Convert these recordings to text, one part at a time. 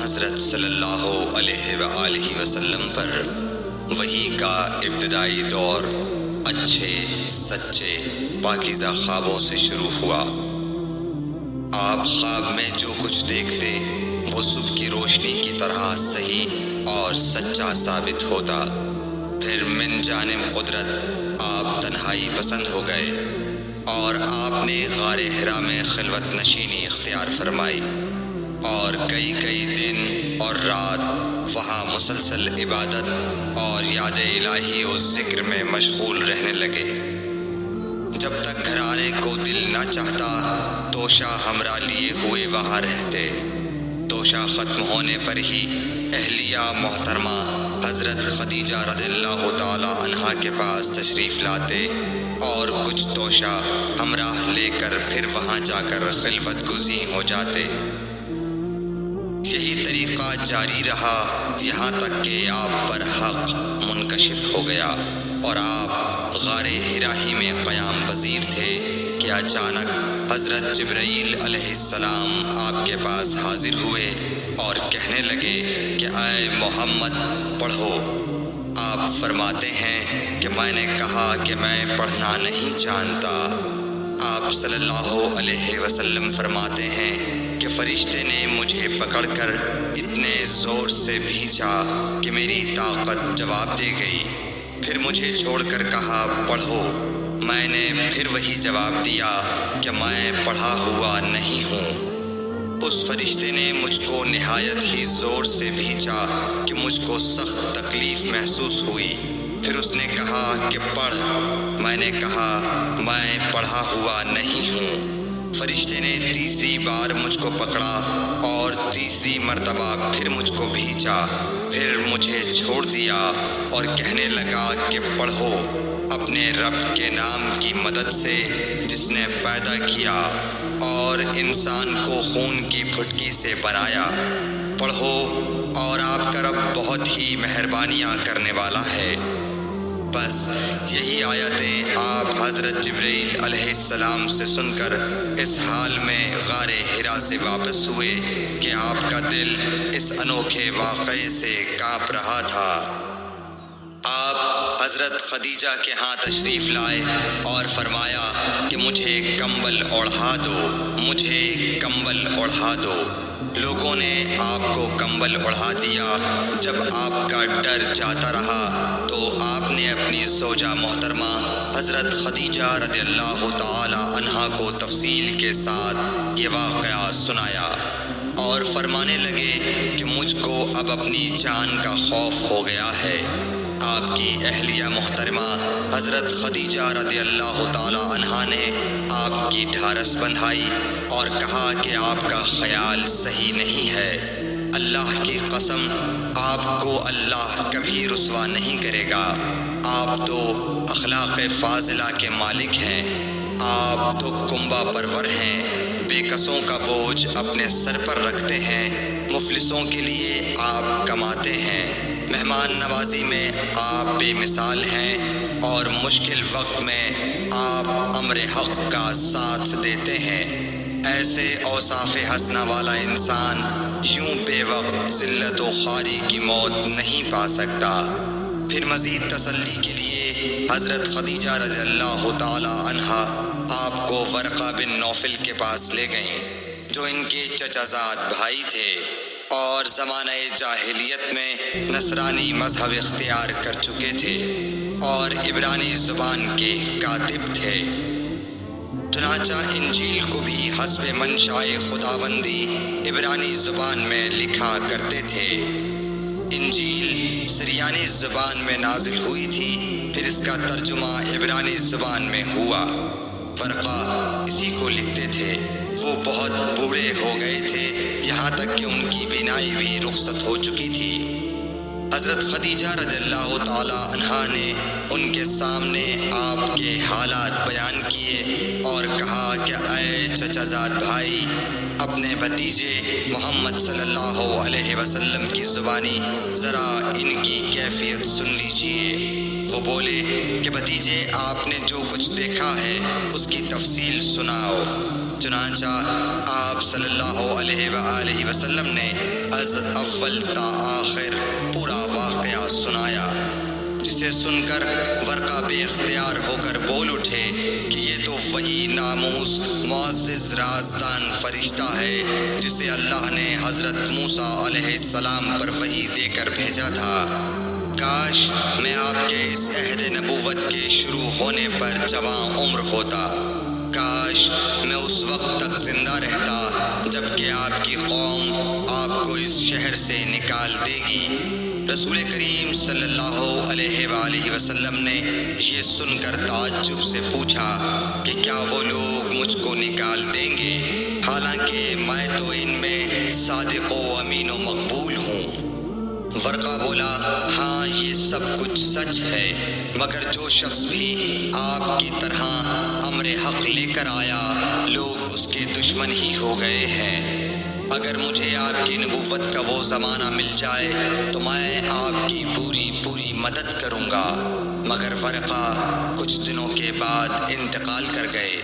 حضرت صلی اللہ علیہ وآلہ وسلم پر وحی کا ابتدائی دور اچھے سچے پاکیزہ خوابوں سے شروع ہوا۔ آپ خواب میں جو کچھ دیکھتے وہ صبح کی روشنی کی طرح صحیح اور سچا ثابت ہوتا۔ پھر من جانب قدرت آپ تنہائی پسند ہو گئے اور آپ نے غار حرا میں خلوت نشینی اختیار فرمائی اور کئی دن اور رات وہاں مسلسل عبادت اور یاد الہی و ذکر میں مشغول رہنے لگے۔ جب تک گھر آنے کو دل نہ چاہتا توشہ ہمراہ لیے ہوئے وہاں رہتے۔ توشہ ختم ہونے پر ہی اہلیہ محترمہ حضرت خدیجہ رضی اللہ تعالی عنہا کے پاس تشریف لاتے اور کچھ توشہ ہمراہ لے کر پھر وہاں جا کر خلوت گزین ہو جاتے۔ یہی طریقہ جاری رہا یہاں تک کہ آپ پر حق منکشف ہو گیا اور آپ غار حرا ہی میں قیام پذیر تھے کہ اچانک حضرت جبرائیل علیہ السلام آپ کے پاس حاضر ہوئے اور کہنے لگے کہ اے محمد پڑھو۔ آپ فرماتے ہیں کہ میں نے کہا کہ میں پڑھنا نہیں جانتا۔ آپ صلی اللہ علیہ وسلم فرماتے ہیں کہ فرشتے نے مجھے پکڑ کر اتنے زور سے بھینچا کہ میری طاقت جواب دے گئی۔ پھر مجھے چھوڑ کر کہا پڑھو۔ میں نے پھر وہی جواب دیا کہ میں پڑھا ہوا نہیں ہوں۔ اس فرشتے نے مجھ کو نہایت ہی زور سے بھینچا کہ مجھ کو سخت تکلیف محسوس ہوئی۔ پھر اس نے کہا کہ پڑھ۔ میں نے کہا میں پڑھا ہوا نہیں ہوں۔ فرشتے نے تیسری بار مجھ کو پکڑا اور تیسری مرتبہ پھر مجھ کو بھینچا۔ پھر مجھے چھوڑ دیا اور کہنے لگا کہ پڑھو اپنے رب کے نام کی مدد سے جس نے پیدا کیا اور انسان کو خون کی پھٹکی سے بنایا۔ پڑھو اور آپ کا رب بہت ہی مہربانیاں کرنے والا ہے۔ بس یہی آیتیں آپ حضرت جبرائیل علیہ السلام سے سن کر اس حال میں غار حرا سے واپس ہوئے کہ آپ کا دل اس انوکھے واقعے سے کانپ رہا تھا۔ آپ حضرت خدیجہ کے ہاں تشریف لائے اور فرمایا کہ مجھے کمبل اوڑھا دو، مجھے کمبل اوڑھا دو۔ لوگوں نے آپ کو کمبل اوڑھا دیا۔ جب آپ کا ڈر جاتا رہا تو آپ نے اپنی زوجہ محترمہ حضرت خدیجہ رضی اللہ تعالی عنہا کو تفصیل کے ساتھ یہ واقعہ سنایا اور فرمانے لگے کہ مجھ کو اب اپنی جان کا خوف ہو گیا ہے۔ آپ کی اہلیہ محترمہ حضرت خدیجہ رضی اللہ تعالی عنہا نے آپ کی ڈھارس بندھائی اور کہا کہ آپ کا خیال صحیح نہیں ہے۔ اللہ کی قسم آپ کو اللہ کبھی رسوا نہیں کرے گا۔ آپ تو اخلاق فاضلہ کے مالک ہیں۔ آپ تو کنبہ پرور ہیں، بے کسوں کا بوجھ اپنے سر پر رکھتے ہیں، مفلسوں کے لیے آپ کماتے ہیں، مہمان نوازی میں آپ بے مثال ہیں اور مشکل وقت میں آپ امر حق کا ساتھ دیتے ہیں۔ ایسے اوصاف حسنہ والا انسان یوں بے وقت ذلت و خواری کی موت نہیں پا سکتا۔ پھر مزید تسلی کے لیے حضرت خدیجہ رضی اللہ تعالی عنہا آپ کو ورقہ بن نوفل کے پاس لے گئیں جو ان کے چچا زاد بھائی تھے اور زمانہ جاہلیت میں نصرانی مذہب اختیار کر چکے تھے اور عبرانی زبان کے کاتب تھے۔ چنانچہ انجیل کو بھی حسب منشائے خداوندی عبرانی زبان میں لکھا کرتے تھے۔ انجیل سریانی زبان میں نازل ہوئی تھی، پھر اس کا ترجمہ عبرانی زبان میں ہوا۔ ورقہ اسی کو لکھتے تھے۔ وہ بہت بوڑھے ہو گئے تھے، یہاں تک کہ ان کی بینائی بھی رخصت ہو چکی تھی۔ حضرت خدیجہ رضی اللہ تعالی عنہا نے ان کے سامنے آپ کے حالات بیان کیے اور کہا کہ اے چچا زاد بھائی، اپنے بھتیجے محمد صلی اللہ علیہ وسلم کی زبانی ذرا ان کی کیفیت سن لیجئے۔ وہ بولے کہ بھتیجے آپ نے جو کچھ دیکھا ہے اس کی تفصیل سناؤ۔ چنانچہ آپ صلی اللہ علیہ وآلہ وسلم نے اول تا آخر پورا واقعہ سنایا، جسے سن کر ورقہ بے اختیار ہو کر بول اٹھے کہ یہ تو وہی ناموس معزز رازدان فرشتہ ہے جسے اللہ نے حضرت موسیٰ علیہ السلام پر وحی دے کر بھیجا تھا۔ کاش میں آپ کے اس عہد نبوت کے شروع ہونے پر جوان عمر ہوتا، کاش میں اس وقت تک زندہ رہتا جب کہ آپ کی قوم آپ کو اس شہر سے نکال دے گی۔ رسول کریم صلی اللہ علیہ وآلہ وسلم نے یہ سن کر تعجب سے پوچھا کہ کیا وہ لوگ مجھ کو نکال دیں گے، حالانکہ میں تو ان میں صادق و امین و مقبول ہوں۔ ورقہ بولا، ہاں یہ سب کچھ سچ ہے، مگر جو شخص بھی آپ کی طرح امر حق لے کر آیا لوگ اس کے دشمن ہی ہو گئے ہیں۔ اگر مجھے آپ کی نبوت کا وہ زمانہ مل جائے تو میں آپ کی پوری مدد کروں گا، مگر ورقہ کچھ دنوں کے بعد انتقال کر گئے،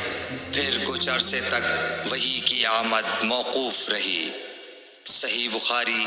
پھر کچھ عرصے تک وحی کی آمد موقوف رہی۔ صحیح بخاری